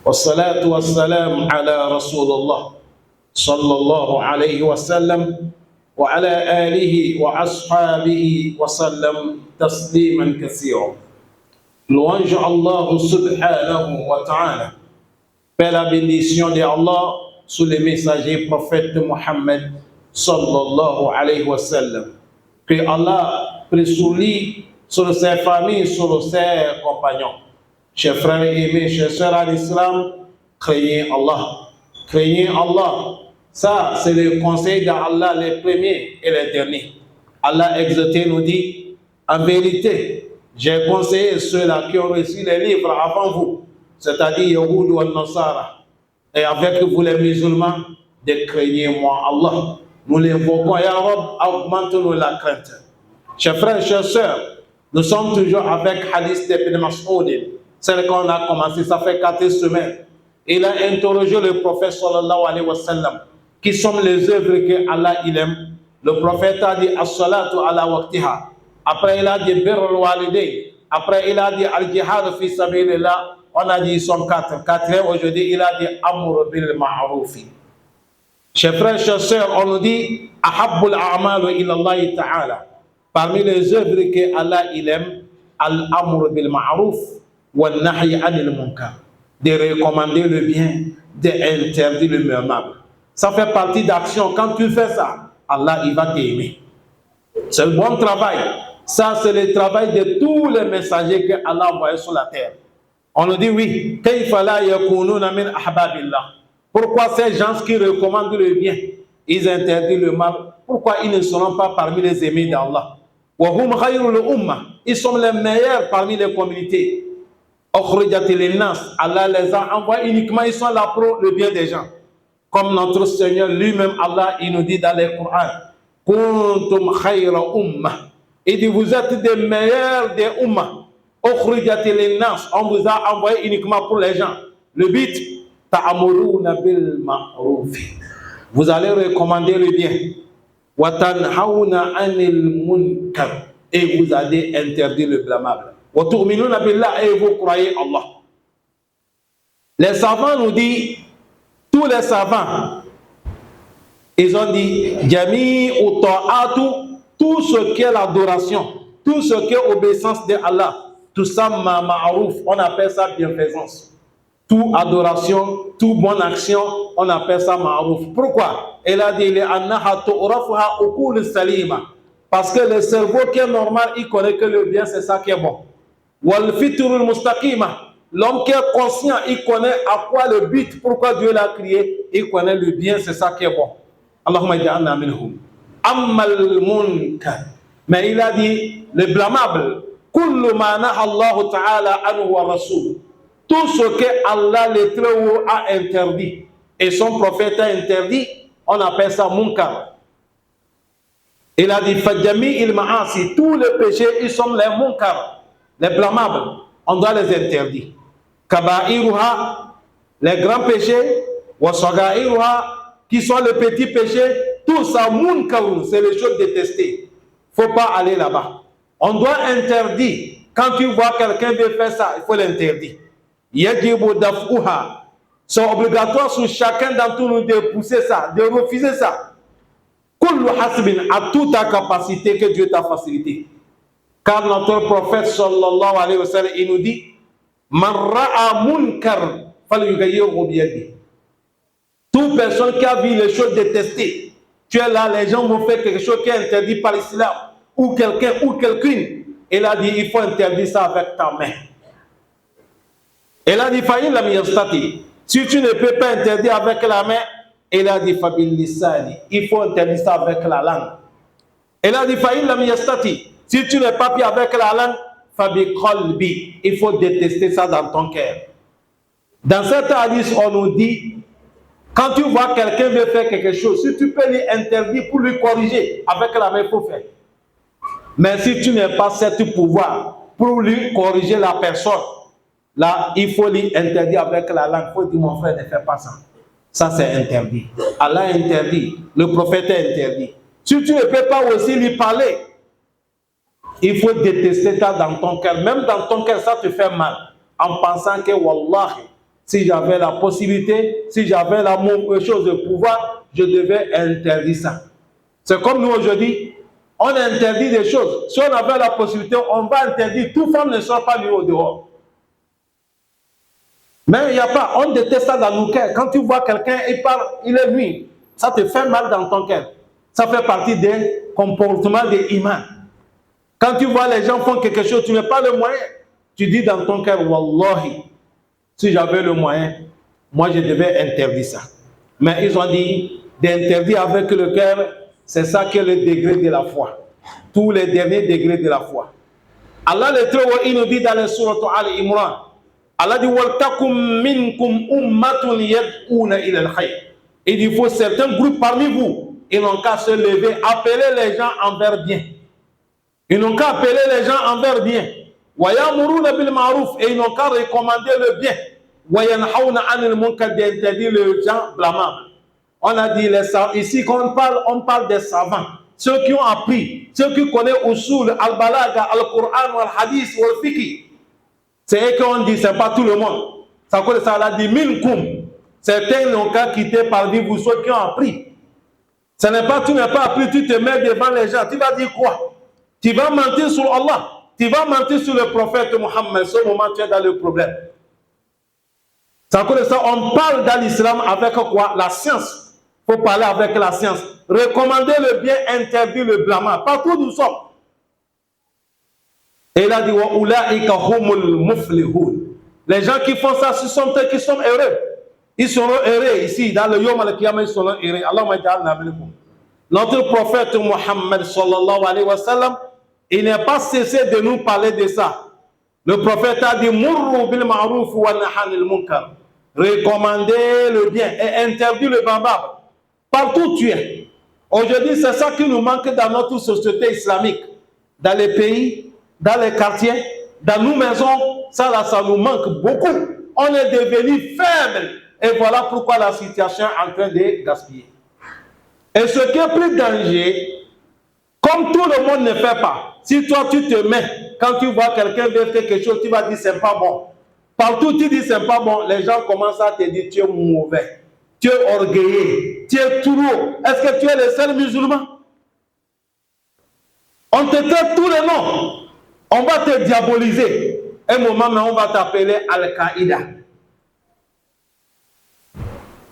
والصلاة والسلام على رسول الله صلى الله عليه وسلم وعلى آله وأصحابه وسلم تسليما كثيرا. Louange Allah subhanahu wa ta'ala. Paix la bénédiction de Allah sur les messagers prophètes Mohammed sallallahu alayhi wa sallam. Que Allah prie sur lui, sur ses familles, sur ses compagnons. Chers frères aimés, chers sœurs à l'islam, craignez Allah. Craignez Allah. Ça, c'est le conseil d'Allah, les premiers et les derniers. Allah exhorté nous dit, en vérité, j'ai conseillé ceux-là qui ont reçu les livres avant vous, c'est-à-dire Yahoud ou Nasara, et avec vous les musulmans, de craigner moi Allah. Nous l'invoquons, Ya Rab, augmente-nous la crainte. Chers frères, chers sœurs, nous sommes toujours avec Hadith d'Ibn Mas'ud, celle qu'on a commencé, ça fait 4 semaines. Il a interrogé le prophète sallallahu alayhi wa sallam, qui sont les œuvres que Allah il aime. Le prophète a dit as-salatu ala waqtiha. Après il a dit birrul walidayn. Après il a dit al-jihad fi sabilillah. On a dit ils sont 4. Quatrième aujourd'hui il a dit amr bil ma'ruf. Chers frères, chers sœurs, on nous dit ahabbul a'malu ila Allah ta'ala. Parmi les œuvres que Allah il aime, al-amr bil ma'ruf wa nahy anil munkar. De recommander le bien, d'interdire le mal. Ça fait partie d'action. Quand tu fais ça, Allah il va t'aimer. C'est le bon travail. Ça, c'est le travail de tous les messagers que Allah a envoyés sur la terre. On nous dit oui. Pourquoi ces gens qui recommandent le bien, ils interdisent le mal, pourquoi ils ne seront pas parmi les aimés d'Allah? Ils sont les meilleurs parmi les communautés. Allah les a envoyés uniquement, ils sont là pour le bien des gens. Comme notre Seigneur lui-même, Allah, il nous dit dans le Coran, Kuntum khayra ummah. Il dit, vous êtes des meilleurs des ummah. On vous a envoyé uniquement pour les gens. Le but, ta'amuruna bil ma'ruf. Vous allez recommander le bien. Wa tanhauna anil munkar. Et vous allez interdire le blâmable. Wa tu'minuna billah. Et vous croyez Allah. Les savants nous disent, tous les savants, ils ont dit Jami ou ta'atu, tout ce qui est l'adoration, tout ce qui est obéissance de Allah, tout ça ma'ruf, on appelle ça bienfaisance. Tout adoration, toute bonne action, on appelle ça ma'ruf. Pourquoi? Elle a dit parce que le cerveau qui est normal, il connaît que le bien, c'est ça qui est bon. Wal fitrul mustaqima. L'homme qui est conscient, il connaît à quoi le but, pourquoi Dieu l'a créé, il connaît le bien, c'est ça qui est bon. Allahumma ja'alna minhum. Ammal munkar. Mais il a dit, le blâmable, kullu ma naha Allah ta'ala anhu wa rasul. Tout ce que Allah le Très-Haut a interdit et son prophète a interdit, on appelle ça munkar. Il a dit, fajami il ma'asi, tous les péchés, ils sont les munkar, les blâmables, on doit les interdire. Kaba'iruha, les grands péchés, wa saga'iruha, qui sont les petits péchés, tout ça, munkarun, c'est les choses détestées. Il ne faut pas aller là-bas. On doit interdire. Quand tu vois quelqu'un veut faire ça, il faut l'interdire. Yajibu daf'uha. C'est obligatoire sur chacun d'entre nous de pousser ça, de refuser ça. Kullu hasbin, à toute ta capacité que Dieu t'a facilité. Car notre prophète sallallahu alayhi wa sallam, il nous dit, Man ra'a munkar falyughayyirhu biyadihi. Toute personne qui a vu les choses détestées, tu es là, les gens vont faire quelque chose qui est interdit par l'islam, ou quelqu'un ou quelqu'une. Il a dit, il faut interdire ça avec ta main. Il a dit, fa'in lam yastati. Si tu ne peux pas interdire avec la main, il a dit, fabil lisani. Il faut interdire ça avec la langue. Il a dit, fa'in lam yastati. Si tu n'es pas pu avec la langue, fabi qalbi. Il faut détester ça dans ton cœur. Dans cette hadith, on nous dit, quand tu vois quelqu'un veut faire quelque chose, si tu peux lui interdire pour lui corriger, avec la main, il faut faire. Mais si tu n'as pas ce pouvoir pour lui corriger la personne, là, il faut lui interdire avec la langue. Il faut dire, mon frère, ne fais pas ça. Ça, c'est interdit. Allah interdit. Le prophète est interdit. Si tu ne peux pas aussi lui parler, il faut détester ça dans ton cœur. Même dans ton cœur, ça te fait mal. En pensant que, Wallahi, si j'avais la possibilité, si j'avais la chose de pouvoir, je devais interdire ça. C'est comme nous aujourd'hui, on interdit des choses. Si on avait la possibilité, on va interdire. Toute femme ne sort pas nulle au dehors. Mais il n'y a pas, on déteste ça dans nos cœurs. Quand tu vois quelqu'un, il parle, il est nuit, ça te fait mal dans ton cœur. Ça fait partie des comportements des imams. Quand tu vois les gens font quelque chose, tu n'as pas le moyen. Tu dis dans ton cœur, Wallahi, si j'avais le moyen, moi je devais interdire ça. Mais ils ont dit d'interdire avec le cœur, c'est ça qui est le degré de la foi. Tous les derniers degrés de la foi. Allah le trouve, il nous dit dans le surat Al-Imran, Allah dit Waltakum minkum ummatun yad'una ila al-khayr. Il faut certains groupes parmi vous, ils n'ont qu'à se lever, appeler les gens envers bien. Ils n'ont qu'à appeler les gens envers bien. Wa ya'muruna bil ma'ruf, et ils n'ont qu'à recommander le bien. Wa yanhauna 'anil munkar, d'interdire les gens blâmables. On a dit ici quand on parle des savants, ceux qui ont appris, ceux qui connaissent usul, al-balaga, al-Qur'an, al-hadith, al-fiqh. C'est eux qu'on dit, c'est pas tout le monde. Ça cause ça, a dit minkum. Certains n'ont qu'à quitter parmi vous, ceux qui ont appris. Ce n'est pas, tu n'as pas appris, tu te mets devant les gens. Tu vas dire quoi? Tu vas mentir sur Allah. Tu vas mentir sur le prophète Mohammed. Ce moment, tu es dans le problème. Ça cause ça, on parle dans l'islam avec quoi? La science. Il faut parler avec la science. Recommander le bien, interdire le blâmage. Partout nous sommes. Et il a dit les gens qui font ça, ce sont eux qui sont heureux. Ils seront heureux ici, dans le Yom al-Qiyamah, ils seront heureux. Notre prophète Mohammed sallallahu alayhi wa sallam, il n'est pas cessé de nous parler de ça. Le prophète a dit Murru bil ma'ruf wa nahanil munkar. Recommander le bien et interdire le barbare. Partout tu es. Aujourd'hui, c'est ça qui nous manque dans notre société islamique. Dans les pays, dans les quartiers, dans nos maisons, ça nous manque beaucoup. On est devenu faible. Et voilà pourquoi la situation est en train de gaspiller. Et ce qui est plus dangereux, comme tout le monde ne fait pas, si toi tu te mets, quand tu vois quelqu'un faire quelque chose, tu vas dire c'est pas bon. Partout tu dis c'est pas bon, les gens commencent à te dire tu es mauvais, tu es orgueilleux, tu es trop. Est-ce que tu es le seul musulman? On te traite tous les noms. On va te diaboliser. Un moment, mais on va t'appeler Al-Qaïda.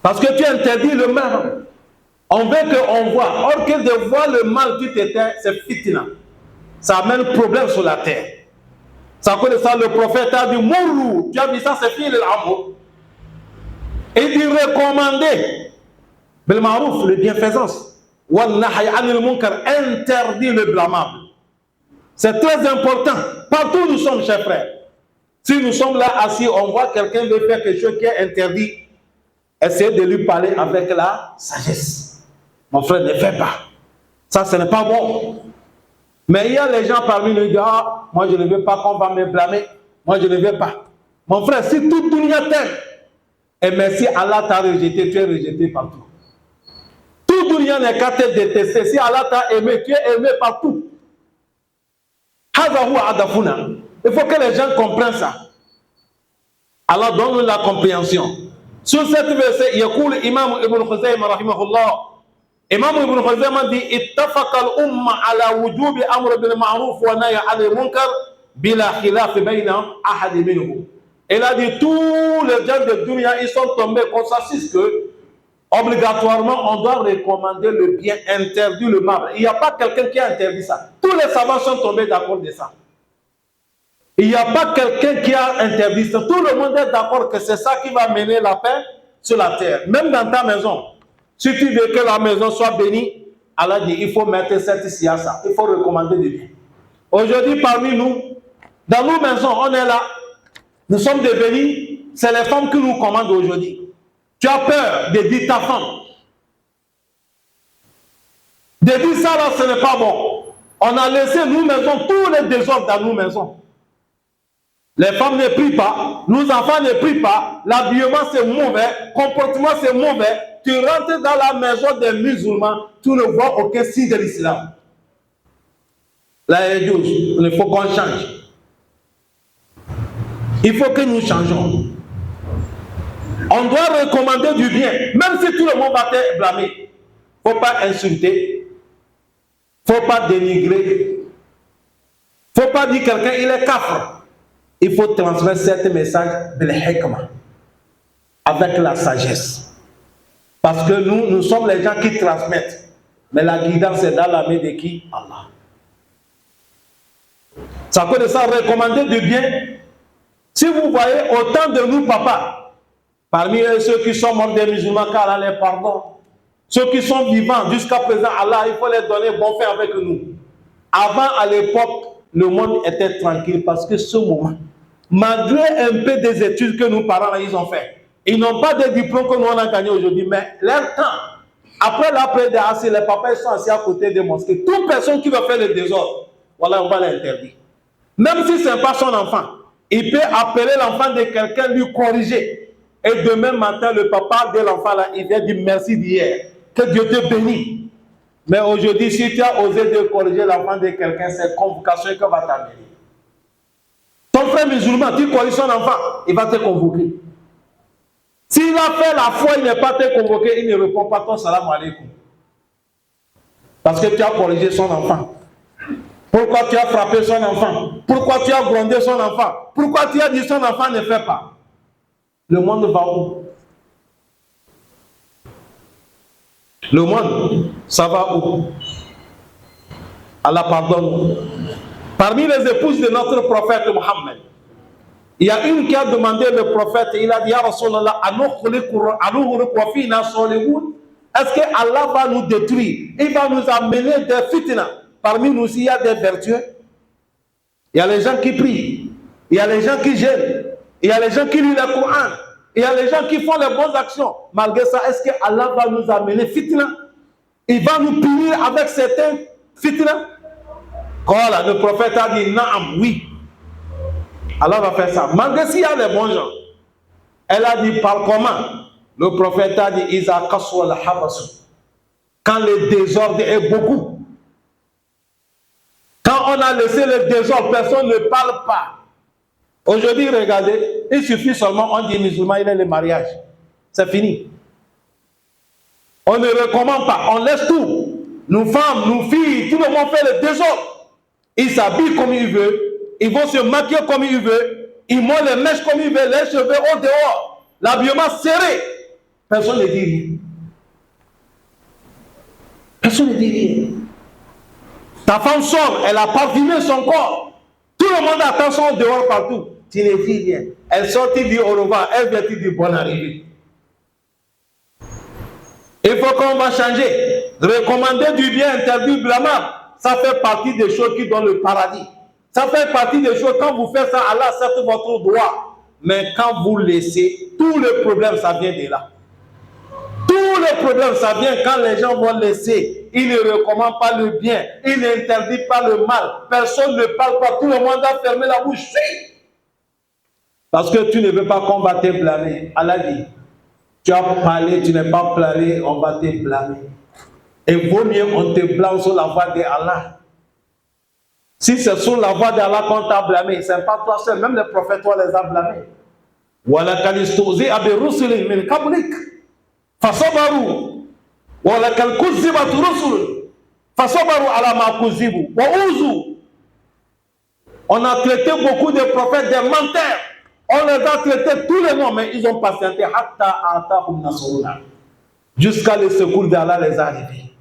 Parce que tu interdis le mal. On veut qu'on voit. Or que de voir le mal qui t'éteint, c'est fitna. Ça amène problème sur la terre. Ça connaît ça, le prophète a dit Mourou. Tu as dit ça, c'est fini l'amour. Et il dit recommander. Bil ma'ruf, le bienfaisance. Wallahi anil munkar, interdit le blâmable. C'est très important. Partout nous sommes, chers frères. Si nous sommes là assis, on voit quelqu'un veut faire quelque chose qui est interdit. Essayez de lui parler avec la sagesse. Mon frère, ne fais pas. Ça, ce n'est pas bon. Mais il y a les gens parmi nous qui disent, ah, moi je ne veux pas qu'on va me blâmer. Moi je ne veux pas. Mon frère, si tout le monde t'aime, et merci Allah t'a rejeté, tu es rejeté partout. Tout le monde n'est qu'à te détester. Si Allah t'a aimé, tu es aimé partout. Il faut que les gens comprennent ça. Allah donne la compréhension. Sur cette verset, il y a l'imam Ibn Khuzaymah rahimahullah. Imam Ibn Khuzaymah dit ittafaqa al-umma ala wujubi amr bil ma'ruf wa nahy 'anil munkar bila khilaf bayna ahad minhum. Il a dit tous les gens de dunya ils sont tombés consensus que obligatoirement on doit recommander le bien, interdire le mal. Il n'y a pas quelqu'un qui a interdit ça. Tous les savants sont tombés d'accord de ça. Il n'y a pas quelqu'un qui a interdit ça. Tout le monde est d'accord que c'est ça qui va mener la paix sur la terre. Même dans ta maison. Si tu veux que la maison soit bénie, Allah dit il faut mettre cette siasa. Il faut recommander le bien. Aujourd'hui, parmi nous, dans nos maisons, on est là. Nous sommes devenus, c'est les femmes qui nous commandent aujourd'hui. Tu as peur de dire ta femme. De dire ça là, ce n'est pas bon. On a laissé nos maisons, tous les désordres dans nos maisons. Les femmes ne prient pas, nos enfants ne prient pas, l'habillement c'est mauvais, le comportement c'est mauvais. Tu rentres dans la maison des musulmans, tu ne vois aucun signe de l'islam. Là, il faut qu'on change. Il faut que nous changeons. On doit recommander du bien, même si tout le monde va te blâmer. Il ne faut pas insulter, il ne faut pas dénigrer, il ne faut pas dire quelqu'un il est kafir. Il faut transmettre ce message de l'hikmah, avec la sagesse. Parce que nous sommes les gens qui transmettent. Mais la guidance est dans la main de qui? Allah. Ça peut de ça recommander du bien. Si vous voyez autant de nous, papa, parmi ceux qui sont morts des musulmans, car Allah les pardonne. Ceux qui sont vivants jusqu'à présent, Allah, il faut les donner bon fait avec nous. Avant, à l'époque, le monde était tranquille parce que ce moment, malgré un peu des études que nos parents ils ont fait, ils n'ont pas de diplôme que nous on a gagné aujourd'hui, mais leur temps, après l'après des assis, les papas ils sont assis à côté des mosquées. Toute personne qui va faire le désordre, voilà, on va l'interdire. Même si ce n'est pas son enfant, il peut appeler l'enfant de quelqu'un, lui corriger. Et demain matin, le papa de l'enfant là, il vient dire merci d'hier. Que Dieu te bénisse. Mais aujourd'hui, si tu as osé de corriger l'enfant de quelqu'un, c'est convocation que va t'amener. Ton frère musulman, tu corriges son enfant, il va te convoquer. S'il a fait la foi, il n'est pas te convoqué, il ne répond pas ton salam alaikum. Parce que tu as corrigé son enfant. Pourquoi tu as frappé son enfant? Pourquoi tu as grondé son enfant? Pourquoi tu as dit son enfant ne fait pas? Le monde va où? Le monde, ça va où? Allah pardonne. Parmi les épouses de notre prophète Mohammed, il y a une qui a demandé le prophète, il a dit, Ya Rasulallah, est-ce que Allah va nous détruire? Il va nous amener des fitna. Parmi nous, il y a des vertueux. Il y a les gens qui prient. Il y a les gens qui gênent. Il y a les gens qui lisent le Coran. Il y a les gens qui font les bonnes actions. Malgré ça, est-ce que Allah va nous amener fitna? Il va nous punir avec certains fitna? Voilà, le prophète a dit, Naam, oui. Allah va faire ça. Malgré s'il y a les bons gens. Elle a dit, par comment? Le prophète a dit, Iza kaswa al-habasu. Quand le désordre est beaucoup. Quand on a laissé le désordre, personne ne parle pas. Aujourd'hui, regardez, il suffit seulement, on dit musulman, il est le mariage. C'est fini. On ne recommande pas, on laisse tout. Nos femmes, nos filles, tout le monde fait le désordre. Ils s'habillent comme ils veulent, ils vont se maquiller comme ils veulent, ils montent les mèches comme ils veulent, les cheveux au dehors, l'habillement serré. Personne ne dit rien. Personne ne dit rien. Ta femme sort, elle a parfumé son corps. Tout le monde attend son dehors partout. Tu ne dis rien. Elle sort, tu dis au revoir. Elle vient, tu dis bonne arrivée. Il faut qu'on va changer. Recommander du bien, interdire blâmable. Ça fait partie des choses qui donnent le paradis. Ça fait partie des choses, quand vous faites ça, Allah accepte votre droit. Mais quand vous laissez, tout le problème, ça vient de là. Tout le problème, ça vient quand les gens vont laisser. Ils ne recommandent pas le bien. Ils n'interdisent pas le mal. Personne ne parle pas. Tout le monde a fermé la bouche. Parce que tu ne veux pas qu'on va te blâmer. Allah dit, tu as parlé, tu n'es pas parlé, on va te blâmer. Et vaut mieux on te blâme sur la voie d'Allah. Si c'est sur la voie d'Allah qu'on t'a blâmé, ce n'est pas toi seul, même les prophètes, toi les a blâmés. وَلَكَنْ اسْتُهْزِئَ بِرُسُلٍ مِنْ قَبْلِكَ فَصَبَرُوا وَلَكَنْ كُذِّبَتْ رُسُلٌ فَصَبَرُوا عَلَى مَا كُذِّبُوا وَأُوذُوا. On a traité beaucoup de prophètes des menteurs. On les a traités tous les noms, mais ils ont patienté jusqu'à le secours d'Allah les arrivés.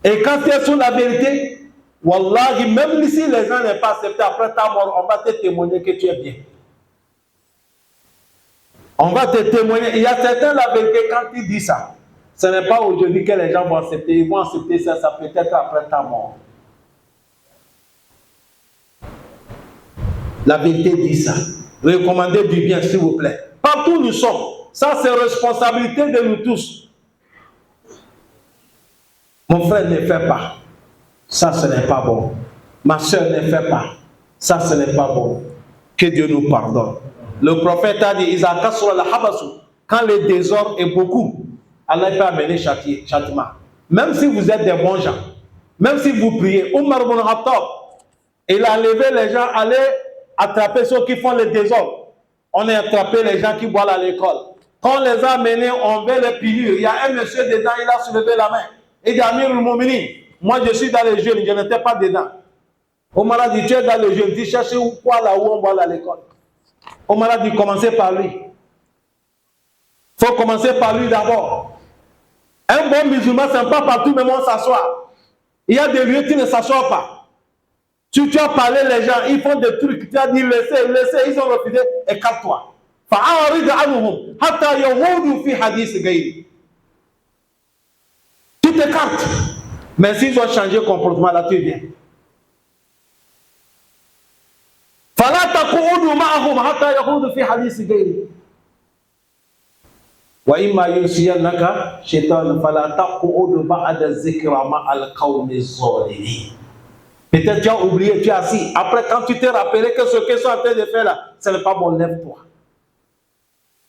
Et quand tu es sur la vérité, Wallahi, même si les gens n'ont pas accepté après ta mort, on va te témoigner que tu es bien. On va te témoigner. Il y a certains, la vérité, quand tu dis ça, ce n'est pas aujourd'hui que les gens vont accepter. Ils vont accepter ça, ça peut être après ta mort. La vérité dit ça. Recommandez du bien, s'il vous plaît. Partout où nous sommes. Ça, c'est responsabilité de nous tous. Mon frère ne fait pas. Ça, ce n'est pas bon. Ma soeur ne fait pas. Ça, ce n'est pas bon. Que Dieu nous pardonne. Le prophète a dit, quand le désordre est beaucoup, Allah peut amener châtiment. Même si vous êtes des bons gens, même si vous priez, Omar ibn Khattab, il a levé les gens, aller attraper ceux qui font le désordre. On a attrapé les gens qui boivent à l'école. Quand on les a amenés, on veut les pilures. Il y a un monsieur dedans, il a soulevé la main. Il dit, Amir al-Mouminin, moi je suis dans les jeunes, je n'étais pas dedans. On m'a dit, tu es dans les jeunes, tu cherches quoi là où on va à l'école. On m'a dit, commencez par lui. Il faut commencer par lui d'abord. Un bon musulman, c'est pas partout, mais on s'assoit. Il y a des lieux où tu ne s'assois pas. Si tu as parlé les gens, ils font des trucs, tu as dit laissez, ils ont refusé, écarte-toi. Tu t'écartes. Mais s'ils ont changé de comportement, là tu viens. وإما ينسينك شيطان فلا تقعد بعد الذكر مع القوم الظالمين. Peut-être tu as oublié, tu es assis. Après, quand tu t'es rappelé que ce qu'ils sont en train de faire là, ce n'est pas bon, lève-toi.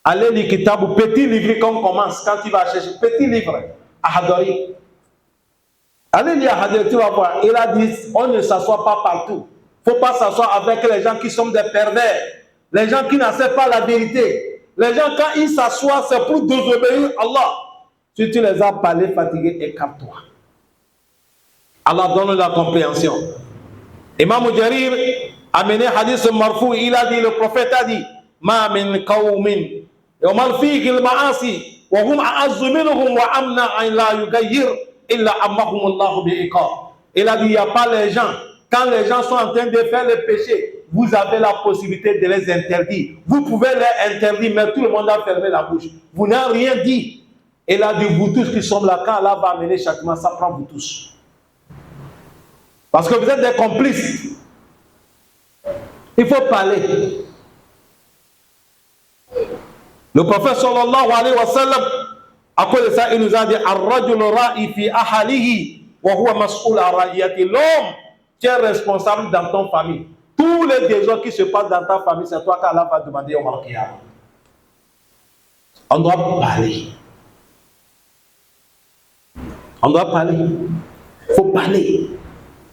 Allez lire Kitab, petit livre quand on commence, quand tu vas chercher, petit livre, Ahadari. Allez lire Ahadari, tu vas voir. Il a dit, on ne s'assoit pas partout. Il ne faut pas s'asseoir avec les gens qui sont des pervers, les gens qui n'acceptent pas la vérité. Les gens, quand ils s'assoient, c'est pour désobéir à Allah. Si tu les as parlé, fatigués, écarte-toi. Allah donne la compréhension. Imam Jarir a mené hadith marfou, il a dit, le prophète a dit, Ma min qawmin, yumal fihi al-ma'asi, wa hum a'azzu minhum wa amna an la yughayyir illa ammahum Allah bi'iqab. Il a dit, il n'y a pas les gens, quand les gens sont en train de faire le péché, vous avez la possibilité de les interdire. Vous pouvez les interdire, mais tout le monde a fermé la bouche. Vous n'avez rien dit. Il a dit, vous tous qui sommes là, quand Allah va amener chacun, ça prend vous tous. Parce que vous êtes des complices. Il faut parler. Le prophète sallallahu alayhi wa sallam, à cause de ça, il nous a dit Ar-rajul ra'i fi ahalihi wa huwa mas'ul an ra'iyati. L'homme, tu es responsable dans ton famille. Tous les désordres qui se passent dans ta famille, c'est toi qu'Allah va demander au Mal-Qiyam. On doit parler. On doit parler. Il faut parler.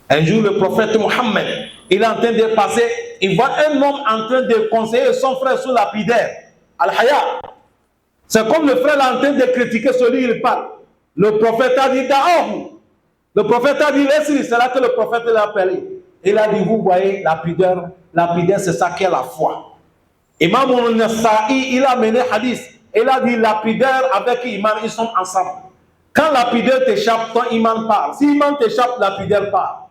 Un jour, le prophète Mohammed, il est en train de passer, il voit un homme en train de conseiller son frère sur lapidaire. Al-Haya. C'est comme le frère est en train de critiquer celui qui parle. Le prophète a dit Da'ahu. Le prophète a dit laisse-le. C'est là que le prophète l'a appelé. Il a dit vous voyez, lapidaire c'est ça qui est la foi. Imam al-Nasa'i, il a mené hadith. Il a dit lapidaire avec iman, ils sont ensemble. Quand lapidaire t'échappe, ton iman part. Si iman t'échappe, lapidaire part.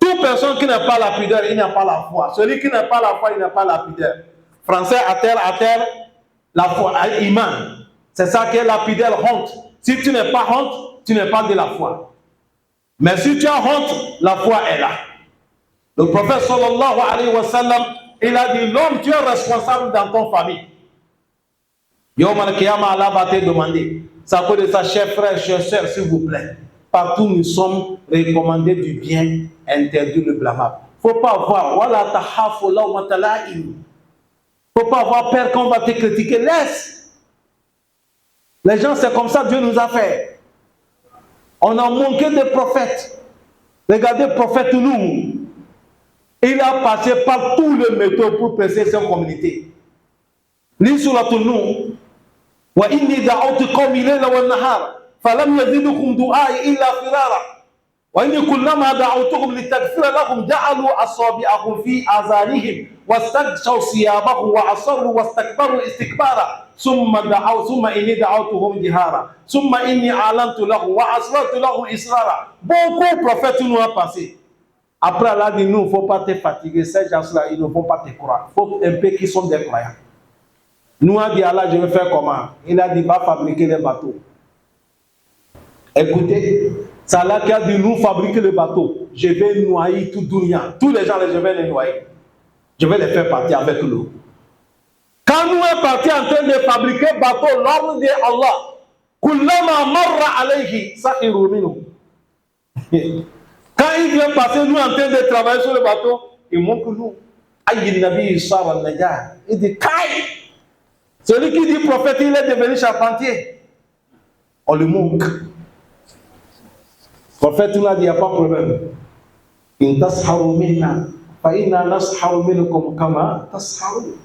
Toute personne qui n'a pas lapidaire, il n'a pas la foi. Celui qui n'a pas la foi, il n'a pas lapidaire. Français à terre, la foi, iman. C'est ça qui est lapidaire, honte. Si tu n'es pas honte, tu n'es pas de la foi. Mais si tu as honte, la foi est là. Le prophète sallallahu alayhi wa sallam, il a dit, l'homme, tu es responsable dans ton famille. Yom al-Qiyama, Allah va te demander. Ça peut être ça, chers frères, chers sœurs, s'il vous plaît. Partout nous sommes recommandés du bien, interdit le blâmable. Il ne faut pas avoir, voilà, tahafu la wa tala'im. Il ne faut pas avoir peur qu'on va te critiquer. Laisse. Les gens, c'est comme ça Dieu nous a fait. On a manqué de prophètes. Regardez le prophète Nuh. Il a passé par tous les méthodes pour presser sa communauté. Lis sur la Nuh. Wa inni da'awtu qawmi layla wa nahara falam yazidhum du'ai illa firara. Wa inni kullama da'awtuhum litaghfira lahum ja'alu asabi'ahum fi azanihim wastaghshaw siyabahum wa asarru wastakbaru istikbara. Summa inni da'awtuhum jihara. Summa inni a'lantu lahum wa asrartu lahum israra. Beaucoup de prophètes nous ont passé. Après, Allah dit, nous, il ne faut pas te fatiguer. Ces gens-là, ils ne vont pas te croire. Il faut un peu qu'ils sont des croyants. Nous, a dit Allah, je vais faire comment? Il a dit, va fabriquer les bateaux. Écoutez, c'est Allah qui a dit, nous, fabriquer les bateaux. Je vais noyer tout Dunya. Tous les gens, je vais les noyer. Je vais les faire partir avec l'eau. Quand nous sommes partis en train de fabriquer les bateaux, l'ordre de Allah, Kullama marra alayhi sahiru minhu. Quand il vient passer, nous en train de travailler sur le bateau, il montre nous. Aïe, Nabi Isar al-Najar. Il dit, Kai! Celui qui dit prophète, il est devenu charpentier. On le manque. Prophète, il a dit, il n'y a pas de problème. In tasharu minna, fa inna nasharu minkum kama tasharu.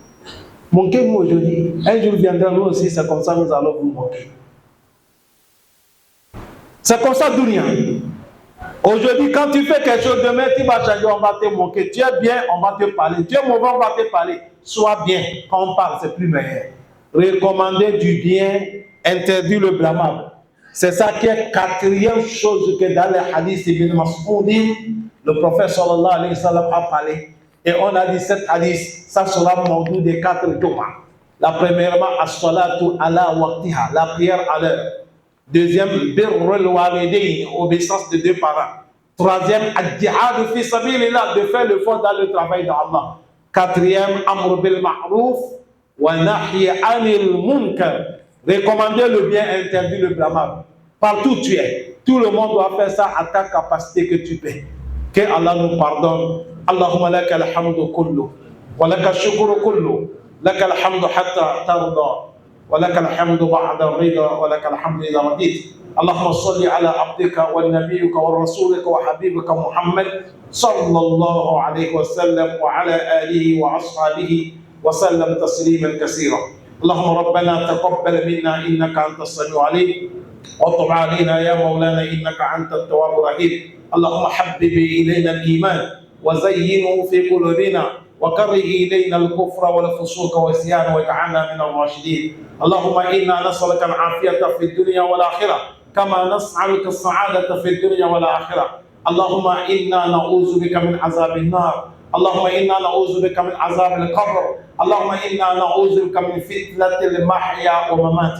Manquez-nous aujourd'hui. Un jour viendra, nous aussi, c'est comme ça, nous allons vous manquer. C'est comme ça, Dounia. Aujourd'hui, quand tu fais quelque chose, demain, tu vas changer, on va te manquer. Tu es bien, on va te parler. Tu es mauvais, on va te parler. Sois bien. Quand on parle, c'est plus meilleur. Recommander du bien, interdire le blâmable. C'est ça qui est quatrième chose que dans les hadiths Ibn Mas'ud, le prophète sallallahu alayhi wa sallam a parlé. Et on a dit cette hadith, ça sera mordou des 4 Juma. La premièrement, as-salatu ala waqtiha, la prière à l'heure. Deuxième, birrul walidayn, obéissance de 2 parents. Troisième, ad-jihad fi sabilillah, de faire le fort dans le travail d'Allah. Quatrième, amr bil ma'ruf wa nahy anil munkar. Recommander le bien, interdire le blâmable. Partout où tu es, tout le monde doit faire ça à ta capacité que tu peux. Que Allah nous pardonne. Allahumma laka alhamdu kullu, wa laka shukru kullu, laka alhamdu hatta tarda, wa laka alhamdu ba'da rida, wa laka alhamdu idha radit. Allahumma salli ala abdika wa nabiyyika wa rasulika wa habibika Muhammad sallallahu alayhi wa sallam wa ala alihi wa ashabihi wa sallam tasliman kaseera. اللهم ربنا تقبل منا انك انت السميع العليم وتب علينا يا مولانا انك انت التواب الرحيم. اللهم حبب الينا الايمان وزينه في قلوبنا وكره الينا الكفر والفسوق والعصيان واجعلنا من الراشدين. اللهم انا نسالك العافيه في الدنيا والاخره كما نسالك السعاده في الدنيا والاخره. اللهم انا نعوذ بك من عذاب النار. اللهم انا نعوذ بك من عذاب القبر. اللهم انا نعوذ بك من فتنه المحيا وممات.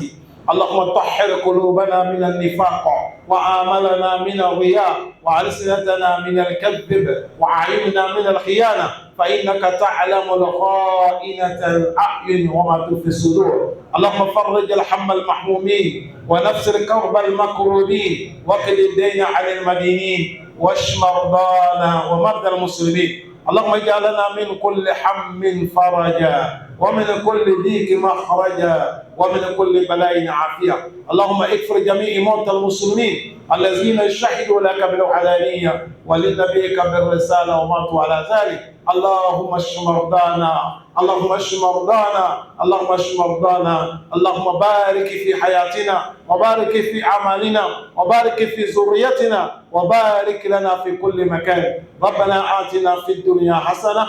اللهم طهر قلوبنا من النفاق وآملنا من الرياء وألسنتنا من الكذب وأعيننا من الخيانة فإنك تعلم الخائنة الأعين وما تخفي الصدور. اللهم فرج الهم المحمومين ونفسر كرب المكروبين وقل الدين عن المدينين واشف مرضانا ومرضى المسلمين. اللهم اجعلنا من كل هم فرجا ومن كل ضيق مخرجا ومن كل بلاء عافيه. اللهم اغفر جميع موتى المسلمين الذين شهدوا لك بالوحدانيه ولنبيك بالرساله وماتوا على ذلك. اللهم اشف مرضانا، اللهم اشف مرضانا، اللهم اشف مرضانا. اللهم بارك في حياتنا وبارك في اعمالنا وبارك في ذريتنا وبارك لنا في كل مكان. ربنا آتنا في الدنيا حسنه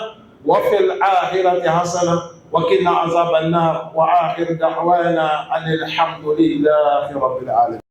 وفي الاخره حسنه وقنا عذاب النار. واخر دعوانا ان الحمد لله رب العالمين.